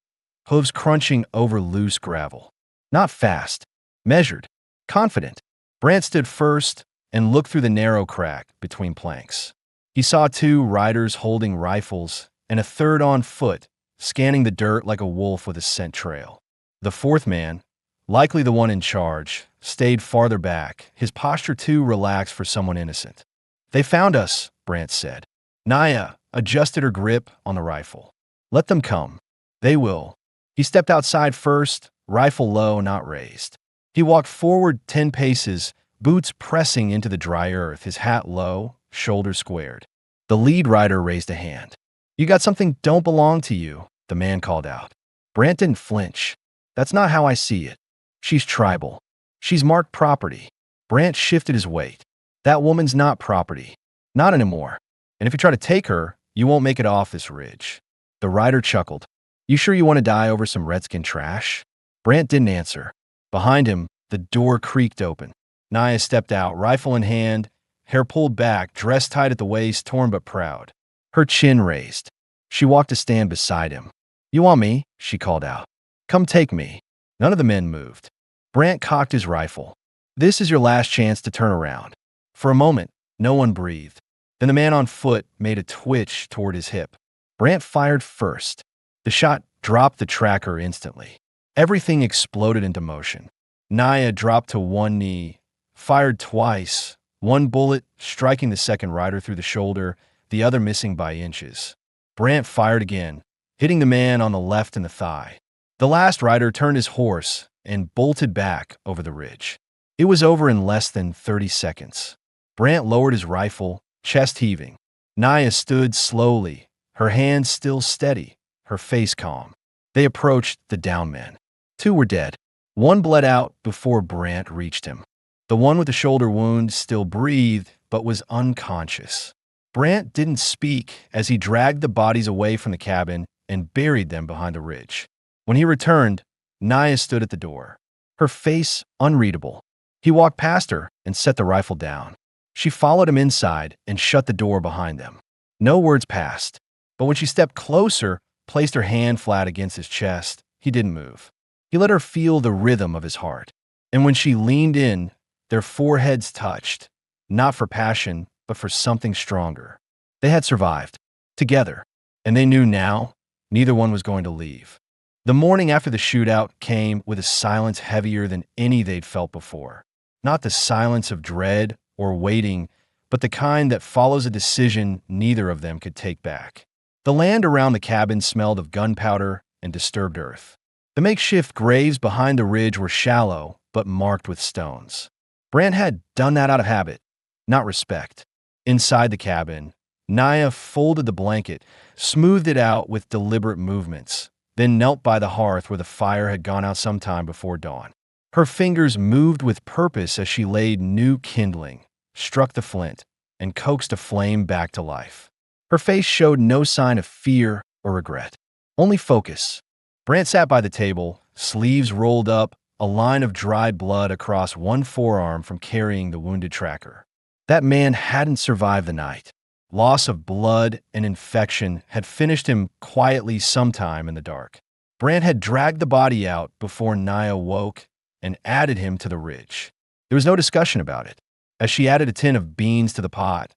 hooves crunching over loose gravel. Not fast, measured, confident. Brant stood first and looked through the narrow crack between planks. He saw 2 riders holding rifles and a third on foot, scanning the dirt like a wolf with a scent trail. The fourth man, likely the one in charge, stayed farther back, his posture too relaxed for someone innocent. They found us, Brant said. Naya adjusted her grip on the rifle. Let them come. They will. He stepped outside first, rifle low, not raised. He walked forward 10 paces, boots pressing into the dry earth, his hat low, shoulders squared. The lead rider raised a hand. You got something don't belong to you, the man called out. Brant didn't flinch. That's not how I see it. She's tribal. She's marked property. Brant shifted his weight. That woman's not property. Not anymore. And if you try to take her, you won't make it off this ridge. The rider chuckled. You sure you want to die over some redskin trash? Brant didn't answer. Behind him, the door creaked open. Naya stepped out, rifle in hand, hair pulled back, dress tight at the waist, torn but proud. Her chin raised. She walked to stand beside him. You want me? She called out. Come take me. None of the men moved. Brant cocked his rifle. This is your last chance to turn around. For a moment, no one breathed. Then the man on foot made a twitch toward his hip. Brant fired first. The shot dropped the tracker instantly. Everything exploded into motion. Naya dropped to one knee, fired twice, one bullet striking the second rider through the shoulder, the other missing by inches. Brant fired again, hitting the man on the left in the thigh. The last rider turned his horse and bolted back over the ridge. It was over in less than 30 seconds. Brant lowered his rifle, chest heaving. Naya stood slowly, her hands still steady, her face calm. They approached the downed men. Two were dead. One bled out before Brant reached him. The one with the shoulder wound still breathed, but was unconscious. Brant didn't speak as he dragged the bodies away from the cabin and buried them behind the ridge. When he returned, Naya stood at the door, her face unreadable. He walked past her and set the rifle down. She followed him inside and shut the door behind them. No words passed, but when she stepped closer, placed her hand flat against his chest, he didn't move. He let her feel the rhythm of his heart. And when she leaned in, their foreheads touched, not for passion, but for something stronger. They had survived, together, and they knew now neither one was going to leave. The morning after the shootout came with a silence heavier than any they'd felt before. Not the silence of dread or waiting, but the kind that follows a decision neither of them could take back. The land around the cabin smelled of gunpowder and disturbed earth. The makeshift graves behind the ridge were shallow, but marked with stones. Brant had done that out of habit, not respect. Inside the cabin, Naya folded the blanket, smoothed it out with deliberate movements, then knelt by the hearth where the fire had gone out some time before dawn. Her fingers moved with purpose as she laid new kindling, struck the flint, and coaxed a flame back to life. Her face showed no sign of fear or regret, only focus. Brant sat by the table, sleeves rolled up, a line of dried blood across one forearm from carrying the wounded tracker. That man hadn't survived the night. Loss of blood and infection had finished him quietly sometime in the dark. Brant had dragged the body out before Naya woke and added him to the ridge. There was no discussion about it. As she added a tin of beans to the pot,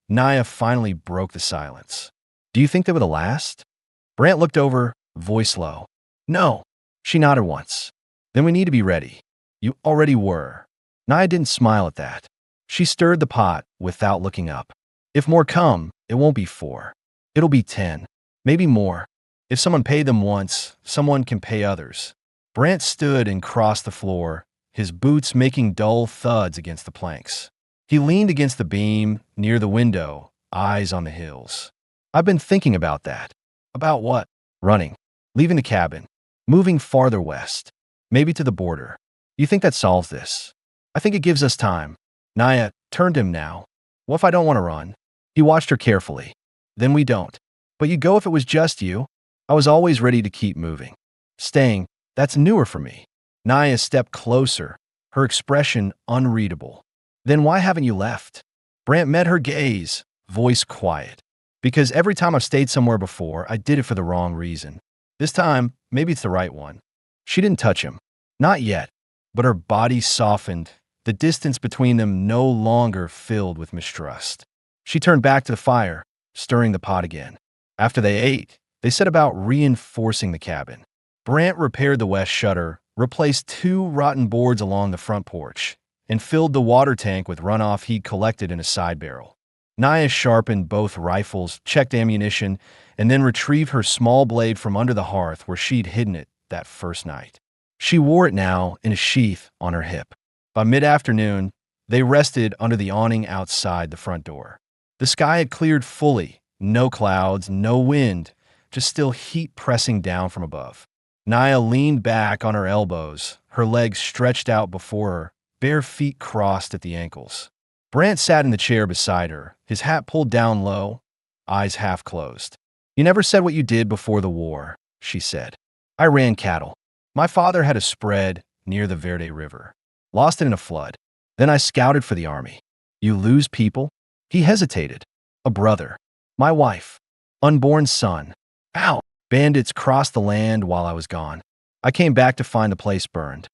Naya finally broke the silence. "Do you think they were the last?" Brant looked over, voice low. "No." She nodded once. "Then we need to be ready." "You already were." Naya didn't smile at that. She stirred the pot without looking up. "If more come, it won't be 4. It'll be 10, maybe more. If someone paid them once, someone can pay others." Brant stood and crossed the floor, his boots making dull thuds against the planks. He leaned against the beam near the window, eyes on the hills. "I've been thinking about that." "About what?" "Running. Leaving the cabin. Moving farther west. Maybe to the border. You think that solves this?" "I think it gives us time." Naya turned to him now. "What if I don't want to run?" He watched her carefully. "Then we don't. But you'd go if it was just you." "I was always ready to keep moving. Staying, that's newer for me." Naya stepped closer, her expression unreadable. "Then why haven't you left?" Brant met her gaze, voice quiet. "Because every time I've stayed somewhere before, I did it for the wrong reason. This time, maybe it's the right one." She didn't touch him. Not yet. But her body softened, the distance between them no longer filled with mistrust. She turned back to the fire, stirring the pot again. After they ate, they set about reinforcing the cabin. Brant repaired the west shutter, replaced 2 rotten boards along the front porch, and filled the water tank with runoff he'd collected in a side barrel. Naya sharpened both rifles, checked ammunition, and then retrieved her small blade from under the hearth where she'd hidden it that first night. She wore it now in a sheath on her hip. By mid-afternoon, they rested under the awning outside the front door. The sky had cleared fully, no clouds, no wind, just still heat pressing down from above. Naya leaned back on her elbows, her legs stretched out before her, bare feet crossed at the ankles. Brant sat in the chair beside her, his hat pulled down low, eyes half closed. "You never said what you did before the war," she said. "I ran cattle. My father had a spread near the Verde River. Lost it in a flood. Then I scouted for the army." "You lose people?" He hesitated. "A brother. My wife. Unborn son. Ow! Bandits crossed the land while I was gone. I came back to find the place burned."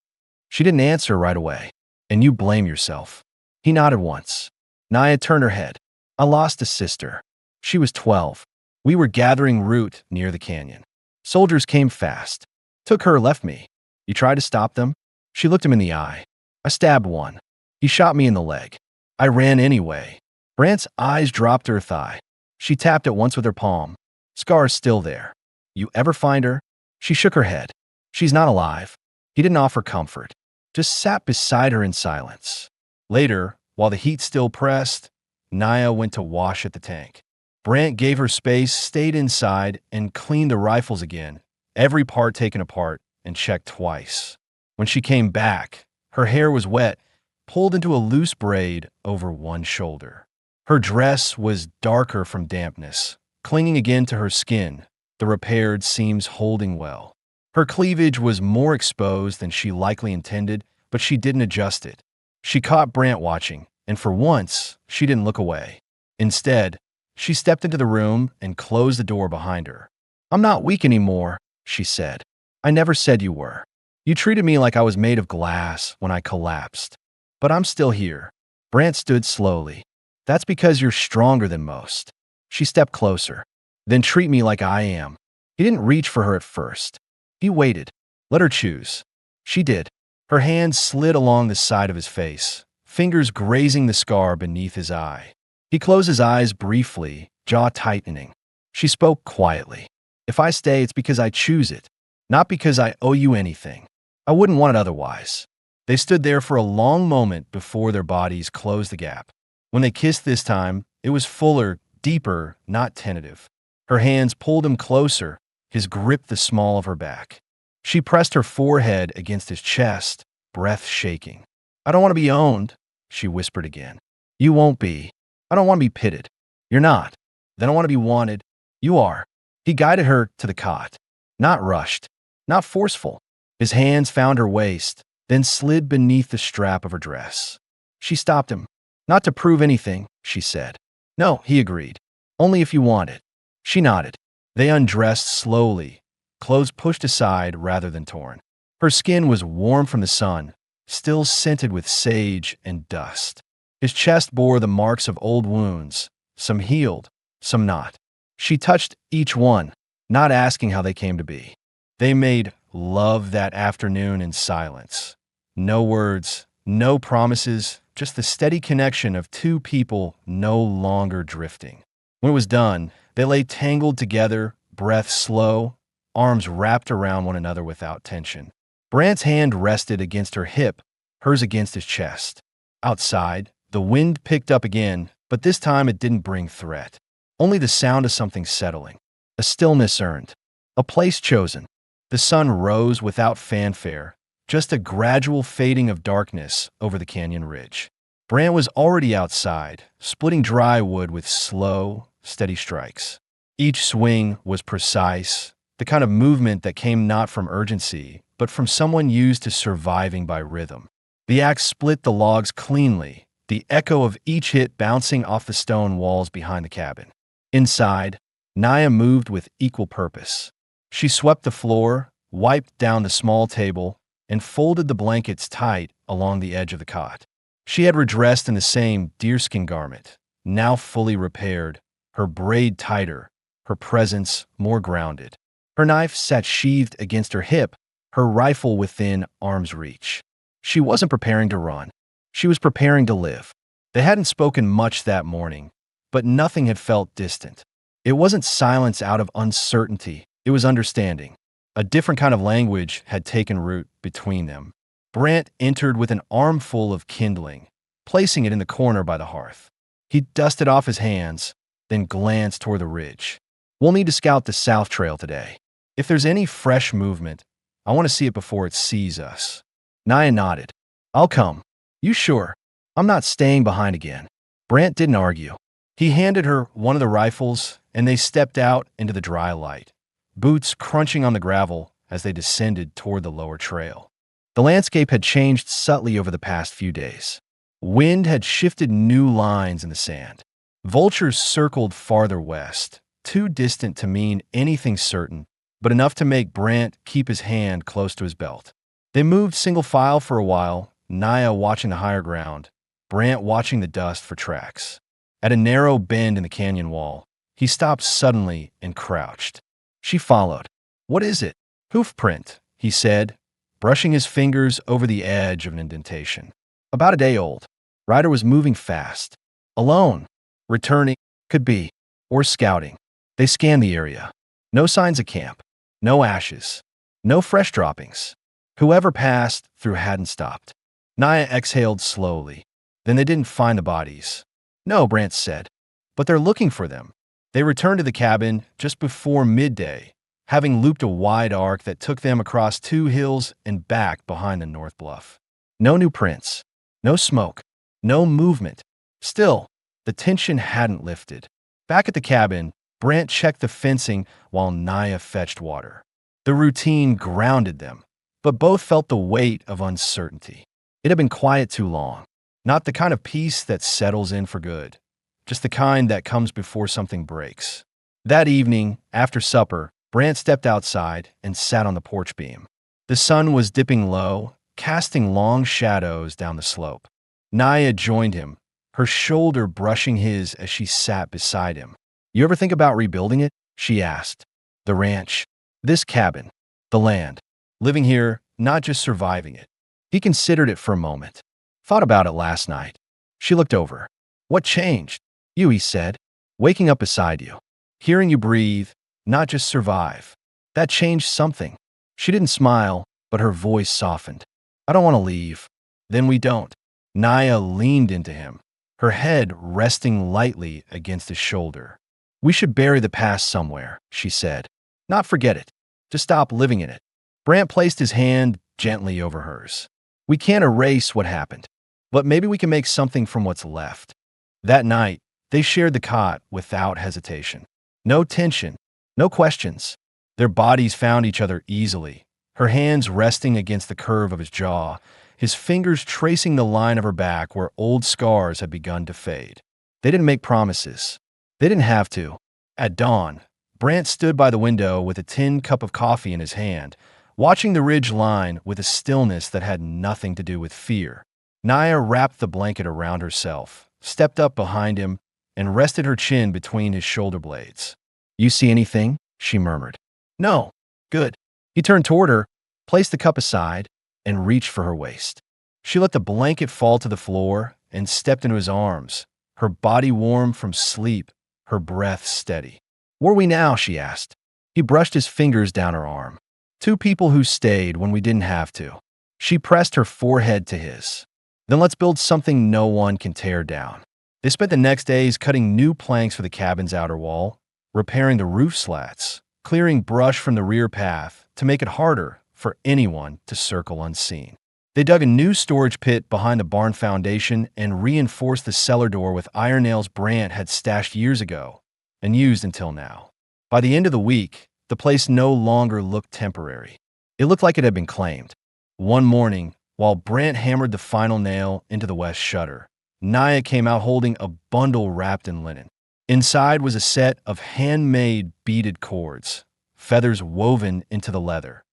She didn't answer right away. "And you blame yourself." He nodded once. Naya turned her head. "I lost a sister. She was 12. We were gathering root near the canyon. Soldiers came fast. Took her, left me. You tried to stop them?" She looked him in the eye. "I stabbed one. He shot me in the leg. I ran anyway." Brant's eyes dropped to her thigh. She tapped it once with her palm. "Scar's still there. You ever find her?" She shook her head. "She's not alive." He didn't offer comfort, just sat beside her in silence. Later, while the heat still pressed, Naya went to wash at the tank. Brant gave her space, stayed inside, and cleaned the rifles again, every part taken apart and checked twice. When she came back, her hair was wet, pulled into a loose braid over one shoulder. Her dress was darker from dampness, clinging again to her skin, the repaired seams holding well. Her cleavage was more exposed than she likely intended, but she didn't adjust it. She caught Brant watching, and for once, she didn't look away. Instead, she stepped into the room and closed the door behind her. "I'm not weak anymore," she said. "I never said you were. You treated me like I was made of glass when I collapsed. But I'm still here." Brant stood slowly. "That's because you're stronger than most." She stepped closer. "Then treat me like I am." He didn't reach for her at first. He waited. Let her choose. She did. Her hand slid along the side of his face, fingers grazing the scar beneath his eye. He closed his eyes briefly, jaw tightening. She spoke quietly. "If I stay, it's because I choose it, not because I owe you anything. I wouldn't want it otherwise." They stood there for a long moment before their bodies closed the gap. When they kissed this time, it was fuller, deeper, not tentative. Her hands pulled him closer, his grip the small of her back. She pressed her forehead against his chest, breath shaking. "I don't want to be owned," she whispered again. "You won't be. I don't want to be pitted." "You're not. Then I want to be wanted." "You are." He guided her to the cot. Not rushed, not forceful. His hands found her waist, then slid beneath the strap of her dress. She stopped him. "Not to prove anything," she said. "No," he agreed. "Only if you want it." She nodded. They undressed slowly, clothes pushed aside rather than torn. Her skin was warm from the sun, still scented with sage and dust. His chest bore the marks of old wounds, some healed, some not. She touched each one, not asking how they came to be. They made love that afternoon in silence. No words, no promises, just the steady connection of two people no longer drifting. When it was done, they lay tangled together, breath slow, arms wrapped around one another without tension. Brant's hand rested against her hip, hers against his chest. Outside, the wind picked up again, but this time it didn't bring threat. Only the sound of something settling. A stillness earned. A place chosen. The sun rose without fanfare, just a gradual fading of darkness over the canyon ridge. Brant was already outside, splitting dry wood with slow, steady strikes. Each swing was precise, the kind of movement that came not from urgency, but from someone used to surviving by rhythm. The axe split the logs cleanly, the echo of each hit bouncing off the stone walls behind the cabin. Inside, Naya moved with equal purpose. She swept the floor, wiped down the small table, and folded the blankets tight along the edge of the cot. She had redressed in the same deerskin garment, now fully repaired, her braid tighter, her presence more grounded. Her knife sat sheathed against her hip, her rifle within arm's reach. She wasn't preparing to run. She was preparing to live. They hadn't spoken much that morning, but nothing had felt distant. It wasn't silence out of uncertainty, it was understanding. A different kind of language had taken root between them. Brant entered with an armful of kindling, placing it in the corner by the hearth. He dusted off his hands, then glanced toward the ridge. "We'll need to scout the south trail today. If there's any fresh movement, I want to see it before it sees us." Naya nodded. "I'll come." "You sure? I'm not staying behind again." Brant didn't argue. He handed her one of the rifles, and they stepped out into the dry light, boots crunching on the gravel as they descended toward the lower trail. The landscape had changed subtly over the past few days. Wind had shifted new lines in the sand. Vultures circled farther west, too distant to mean anything certain, but enough to make Brant keep his hand close to his belt. They moved single file for a while, Naya watching the higher ground, Brant watching the dust for tracks. At a narrow bend in the canyon wall, he stopped suddenly and crouched. She followed. "What is it?" "Hoof print," he said, brushing his fingers over the edge of an indentation. "About a day old. Rider was moving fast. Alone. Returning. Could be. Or scouting." They scanned the area. No signs of camp. No ashes. No fresh droppings. Whoever passed through hadn't stopped. Naya exhaled slowly. "Then they didn't find the bodies." "No," Brant said. "But they're looking for them." They returned to the cabin just before midday, having looped a wide arc that took them across 2 hills and back behind the North Bluff. No new prints, no smoke, no movement. Still, the tension hadn't lifted. Back at the cabin, Brant checked the fencing while Naya fetched water. The routine grounded them, but both felt the weight of uncertainty. It had been quiet too long. Not the kind of peace that settles in for good, just the kind that comes before something breaks. That evening, after supper, Brant stepped outside and sat on the porch beam. The sun was dipping low, casting long shadows down the slope. Naya joined him, her shoulder brushing his as she sat beside him. "You ever think about rebuilding it?" she asked. "The ranch, this cabin, the land. Living here, not just surviving it." He considered it for a moment. "Thought about it last night." She looked over. "What changed?" "You," he said. "Waking up beside you. Hearing you breathe, not just survive. That changed something." She didn't smile, but her voice softened. "I don't want to leave." "Then we don't." Naya leaned into him, her head resting lightly against his shoulder. "We should bury the past somewhere," she said. "Not forget it. Just stop living in it." Brant placed his hand gently over hers. "We can't erase what happened, but maybe we can make something from what's left." That night, they shared the cot without hesitation. No tension, no questions. Their bodies found each other easily, her hands resting against the curve of his jaw, his fingers tracing the line of her back where old scars had begun to fade. They didn't make promises. They didn't have to. At dawn, Brant stood by the window with a tin cup of coffee in his hand, watching the ridge line with a stillness that had nothing to do with fear. Naya wrapped the blanket around herself, stepped up behind him, and rested her chin between his shoulder blades. "You see anything?" she murmured. "No." "Good." He turned toward her, placed the cup aside, and reached for her waist. She let the blanket fall to the floor and stepped into his arms, her body warm from sleep, her breath steady. "Where are we now?" she asked. He brushed his fingers down her arm. "Two people who stayed when we didn't have to." She pressed her forehead to his. "Then let's build something no one can tear down." They spent the next days cutting new planks for the cabin's outer wall, repairing the roof slats, clearing brush from the rear path to make it harder for anyone to circle unseen. They dug a new storage pit behind the barn foundation and reinforced the cellar door with iron nails Brant had stashed years ago and used until now. By the end of the week, the place no longer looked temporary. It looked like it had been claimed. One morning, while Brant hammered the final nail into the west shutter, Naya came out holding a bundle wrapped in linen. Inside was a set of handmade beaded cords, feathers woven into the leather,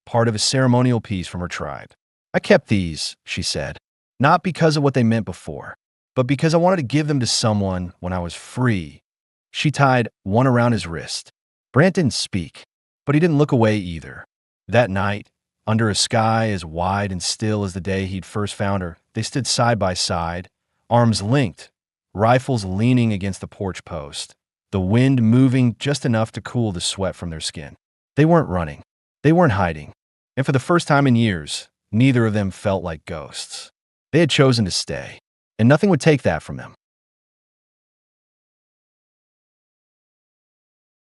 part of a ceremonial piece from her tribe. "I kept these," she said, "not because of what they meant before, but because I wanted to give them to someone when I was free." She tied one around his wrist. Brant didn't speak, but he didn't look away either. That night, under a sky as wide and still as the day he'd first found her, they stood side by side, arms linked, rifles leaning against the porch post, the wind moving just enough to cool the sweat from their skin. They weren't running. They weren't hiding. And for the first time in years, neither of them felt like ghosts. They had chosen to stay, and nothing would take that from them.